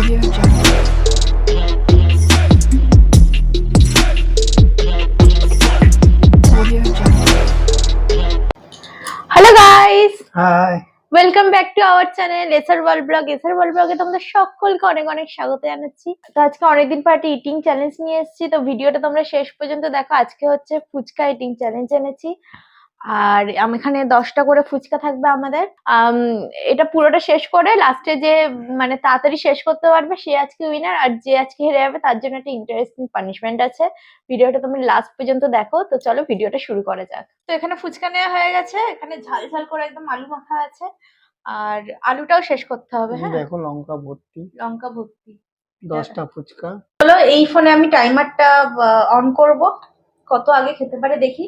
Audio Jungle. Audio Jungle. Hello guys, hi. Welcome back to our channel SR world blog. SR world ব্লগে তোমাদের সকলকে অনেক অনেক স্বাগত জানাচ্ছি। তো আজকে অনেকদিন পর একটা ইটিং চ্যালেঞ্জ নিয়ে এসেছি, তো ভিডিওটা তোমরা শেষ পর্যন্ত দেখো। আজকে হচ্ছে ফুচকা ইটিং চ্যালেঞ্জ এনেছি, আর এখানে 10টা করে ফুচকা থাকবে আমাদের। এটা পুরোটা শেষ করে লাস্টে যে মানে তাড়াতাড়ি শেষ করতে পারবে সে আজকে উইনার, আর যে আজকে হেরে যাবে তার জন্য একটা ইন্টারেস্টিং পানিশমেন্ট আছে। ভিডিওটা তোমরা লাস্ট পর্যন্ত দেখো। তো চলো ভিডিওটা শুরু করা যাক। তো এখানে ফুচকা নেওয়া হয়ে গেছে, এখানে ঝাল ঝাল করে একদম আলু মাখা আছে, আর আলুটাও শেষ করতে হবে। হ্যাঁ দেখো লঙ্কা ভর্তি, লঙ্কা ভর্তি। 10টা ফুচকা। চলো এই ফোনে আমি টাইমারটা অন করব, কত আগে খেতে পারে দেখি।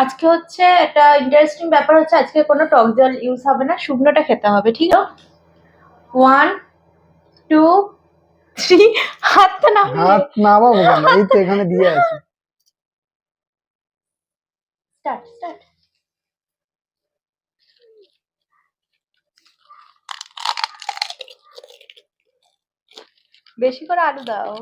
আজকে হচ্ছে একটা ইন্টারেস্টিং ব্যাপার হচ্ছে, আজকে কোনো টক জল ইউজ হবে না, শুকনোটা খেতে হবে। ঠিক আছে, 1 2 3, হাত তো হাত নামাবো কেন? এই তো এখানে দিয়ে আছে। Start start. বেশি করে আলু দাও।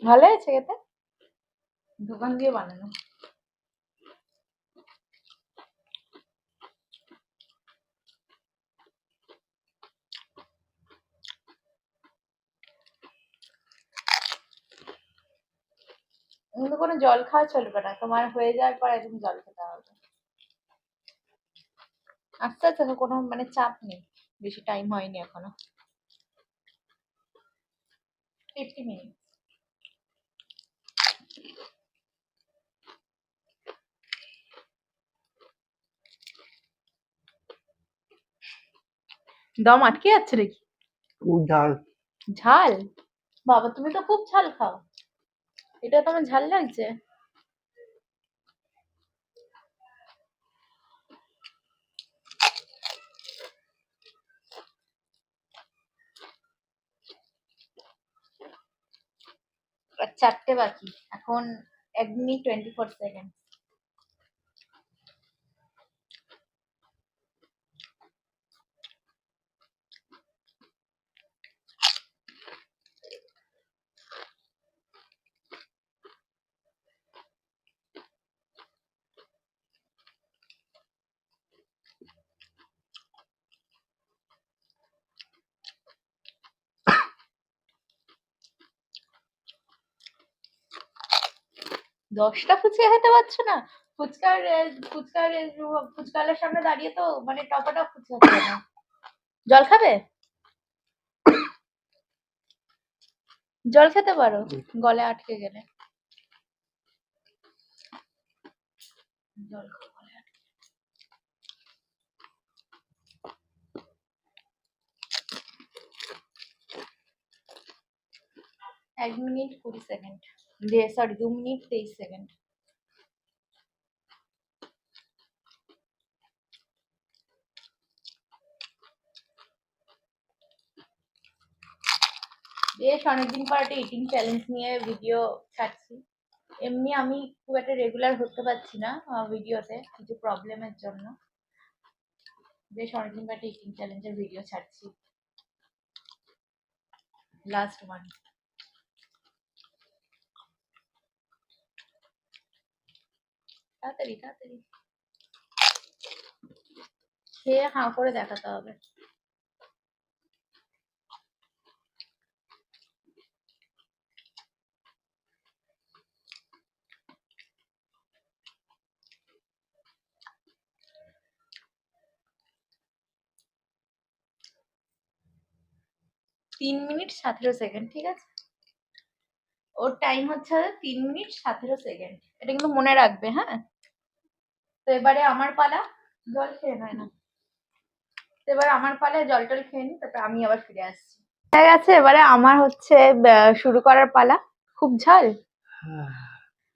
ভালো হয়েছে খেতে, দোকান দিয়ে বানানো। কিন্তু কোনো জল খাওয়া চলবে না, তোমার হয়ে যাওয়ার পর একদম জল খেতে হবে। আস্তে আস্তে, কোনো মানে চাপ নেই, বেশি টাইম হয়নি এখনো, 50 মিনিট। দম আটকে যাচ্ছে নাকি? খুব ঝাল। ঝাল? বাবা তুমি তো খুব ঝাল খাও, এটা তোমার ঝাল লাগছে? আর 4টে বাকি, এখন 1 মিনিট 24 সেকেন্ড। দশটা ফুচকা খেতে পারছো না? ফুচকাওয়ালার সামনে দাঁড়িয়ে তো মানে টপাটপ ফুচকা খাবে না। জল খাবে? জল খেতে পারো, গলে আটকে গেলে। জল খাও, গলে আটকে। 1 minute 20 second, sorry 2 minute 23 second. বেশ অনেকদিন পর একটা ইটিং চ্যালেঞ্জ নিয়ে ভিডিও ছাড়ছি। এমনি আমি খুব একটা রেগুলার হতে পারছি না ভিডিওতে, কিছু প্রবলেমের জন্য। বেশ অনেকদিন পর একটা ইটিং চ্যালেঞ্জের ভিডিও ছাড়ছি, লাস্ট ওয়ান। তাড়াতাড়ি তাড়াতাড়ি খেয়ে হাঁ করে দেখাতে হবে। তিন মিনিট 17 সেকেন্ড, ঠিক আছে? ওর টাইম হচ্ছে 3 মিনিট 17 সেকেন্ড, এটা কিন্তু মনে রাখবে। হ্যাঁ, তো এবারে আমার পালা। জল খেয়ে নেয় না, তো এবারে আমার পালা, জল টল খেয়ে নি, তারপর আমি আবার ফিরে আসছি। হয়ে গেছে, এবারে আমার হচ্ছে শুরু করার পালা। খুব ঝাল,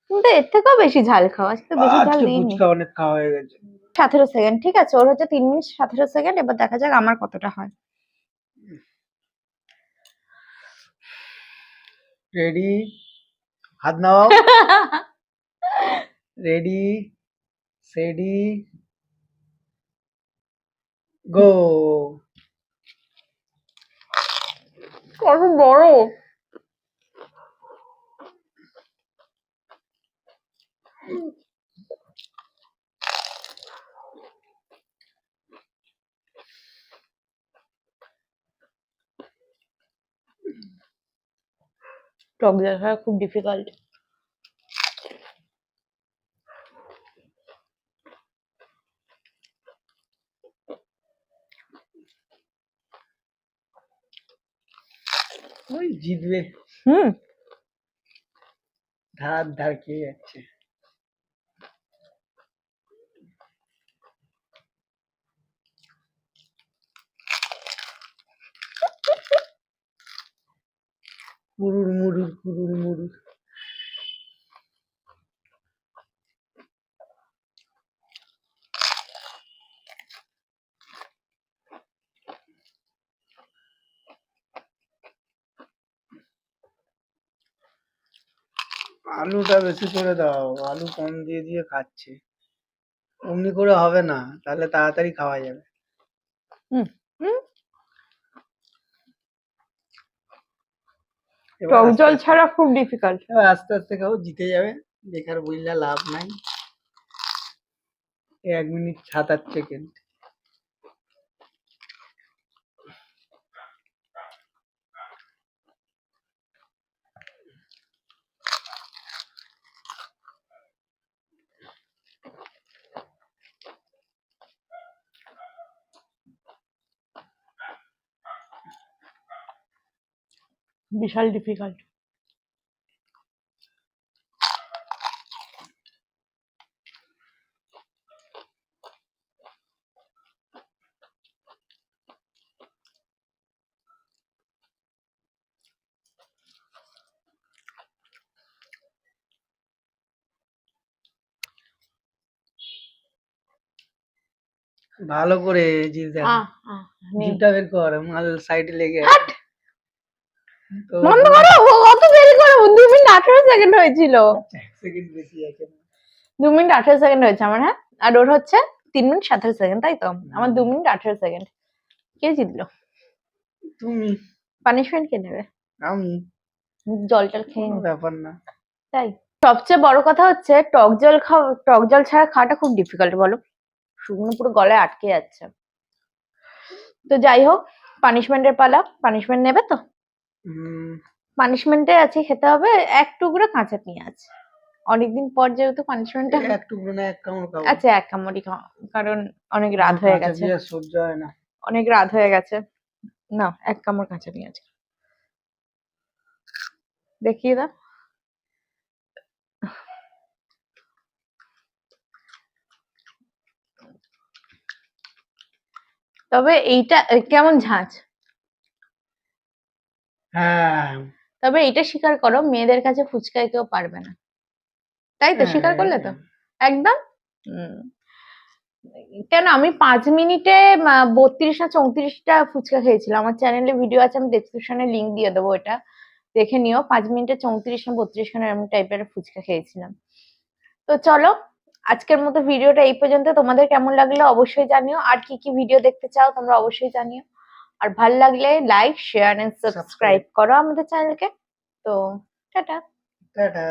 কিন্তু এর থেকেও বেশি ঝাল খাওয়া, আজকে তো বেশি ঝাল দিইনি। ফুচকা অনেক খাওয়া হয়ে গেছে। 17 সেকেন্ড, ঠিক আছে? ওর হচ্ছে 3 মিনিট 17 সেকেন্ড। এবার দেখা যাক আমার কতটা হয়। রেডি, হাত নাও। রেডি সেডি গো। কত বড়! টক জল খাওয়া খুব ডিফিকাল্ট। ওই জিতবে, হুম, ধার ধার খেয়ে যাচ্ছে। মুরুর মুরুর কুরুর মুরুর। আলুটা বেশি করে দাও, আলু কম দিয়ে দিয়ে খাচ্ছে। অমনি করে হবে না, তাহলে তাড়াতাড়ি খাওয়া যাবে। হুম, হুম। এবার টক আস্তে জল আস্তে, ছাড়া খুব ডিফিকাল্ট। এবার আস্তে আস্তে খাও, জিতে যাবে। বেকার বললে লাভ নাই। 1 মিনিট 27 সেকেন্ড। বিশাল ডিফিকাল্ট। ভালো করে জিভ দেখো, আহ আহ নেই। জিভটা বের কর, মাল সাইডে লেগে হাট! আছে। তো বন্ধ করো! অত দেরি করে 2 মিনিট 18 সেকেন্ড হয়েছিল। 1 সেকেন্ড বেশি আছে। 2 মিনিট 18 সেকেন্ড হয়েছে আমার, হ্যাঁ? আর ওর হচ্ছে 3 মিনিট 17 সেকেন্ড, তাই তো? আমার 2 মিনিট 18 সেকেন্ড। কে জিতলো? তুমি। পানিশমেন্ট কে নেবে? আমি। জল টল খেয়ে কোনো নি, ব্যাপার না। তাই। সবচেয়ে বড় কথা হচ্ছে টক জল ছাড়া খাওয়াটা খুব ডিফিকাল্ট, বলো? শুকনো পুরো গলায় আটকে যাচ্ছে। তো যাই হোক, পানিশমেন্টের পালা। পানিশমেন্ট নেবে তো? হুম, পানিশমেন্টে আছে খেতে হবে 1 টুকরো কাঁচা পেঁয়াজ। অনেকদিন পর যেহেতু পানিশমেন্টটা, এক টুকরো না, 1 কামড় খাবো। আচ্ছা 1 কামড়ি খাও, কারণ অনেক আমার রাত হয়ে কাঁচা গেছে। পেঁয়াজ সহ্য হয় না। অনেক রাত হয়ে গেছে। না, 1 কামড় কাঁচা পেঁয়াজ দেখিয়ে দাও। তবে এইটা কেমন ঝাঁঝ? হ্যাঁ, তবে এটা স্বীকার করো, মেয়েদের কাছে ফুচকায় কেউ পারবে না, তাই তো? স্বীকার করলে তো একদম। উম, কেন, আমি 5 মিনিটে 32 না 34টা ফুচকা খেয়েছিলাম। আমার চ্যানেলে ভিডিও আছে, আমি ডেসক্রিপশনে লিংক দিয়ে দেবো, এটা দেখে নিও। 5 মিনিটে 34 না 32 খানা এরকম টাইপের ফুচকা খেয়েছিলাম। তো চলো, আজকের মতো ভিডিওটা এই পর্যন্ত। তোমাদের কেমন লাগলো অবশ্যই জানিও। আর কি কি ভিডিও দেখতে চাও তোমরা অবশ্যই জানিও। আর ভাল লাগলে লাইক শেয়ার এন্ড সাবস্ক্রাইব করো আমাদের চ্যানেলকে। তো টাটা। টাটা।